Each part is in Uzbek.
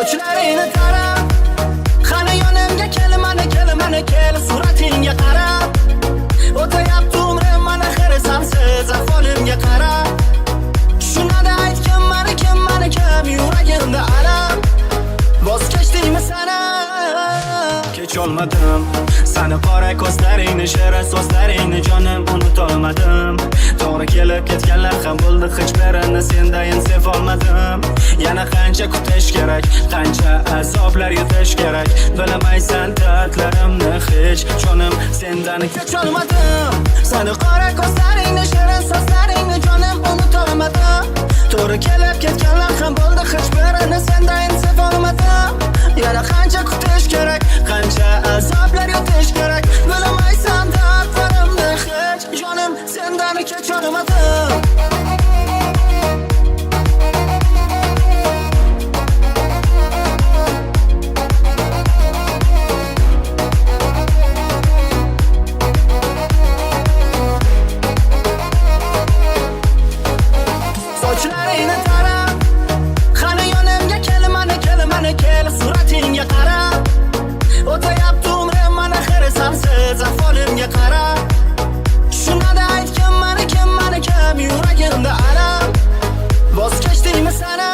sochlaringni tarab, qani yonimga kel, mana kel, suratingga qarab. O'tayapti umrim mana xirisamsiz ahvolimga qarab. Shunada aytgin mani kim, yuragimda alam. Voz kechdingmi sana? Kecholmadim sani qora ko'zlaringni, shirin so'zlaringni jonim unutolmadim. To'g'ri kelib ketganlar ham bo'ldi, hech birini sendayin sevolmadim. Yana qancha kutish kerak, qancha azoblar yutish kerak, bilmaysan dardlarimni hech jonim sendan kecholmadim. Sani qora ko'zlaringni, shirin so'zlaringni jonim unutolmadim. To'g'ri kelib ketganlar ham bo'ldi, hech birini sendayin sevolmadim. Yana qancha kutish kerak, qancha azoblar yutish kerak, bilmaysan dardlarimni hech jonim sendan kecholmadim. Sochlaringni tarab, qani yonimga kel, mana kel, suratingga qarab. O'tayapti umrim mana xirisamsiz ahvolimga qarab. Shunada aytgin mani kim, yuragimda alam. Voz kechdingmi sana?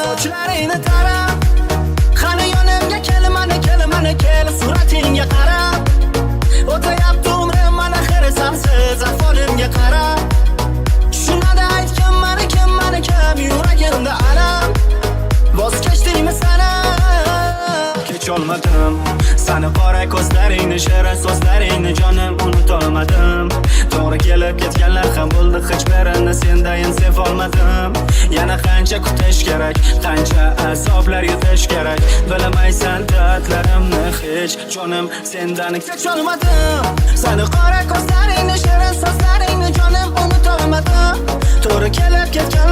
Sochlaringni tarab, qani yonimga kel, mana kel, suratingga qarab. O'tayapti umrim mana xirisamsiz ahvolimga qarab. Shunada aytgin mani kim, yuragimda alam. Voz kechdingmi sana? Kecholmadim sani qora ko'zlaringni, shirin so'zlaringni jonim unutolmadim. To'g'ri kelib ketganlar ham bo'ldi, hech birini sendayin sevolmadim. Yana qancha kutish kerak, qancha azoblar yutish kerak, bilmaysan dardlarimni hech jonim sendan kecholmadim. Sani qora ko'zlaringni, shirin so'zlaringni jonim unutolmadim. To'g'ri kelib ketganlar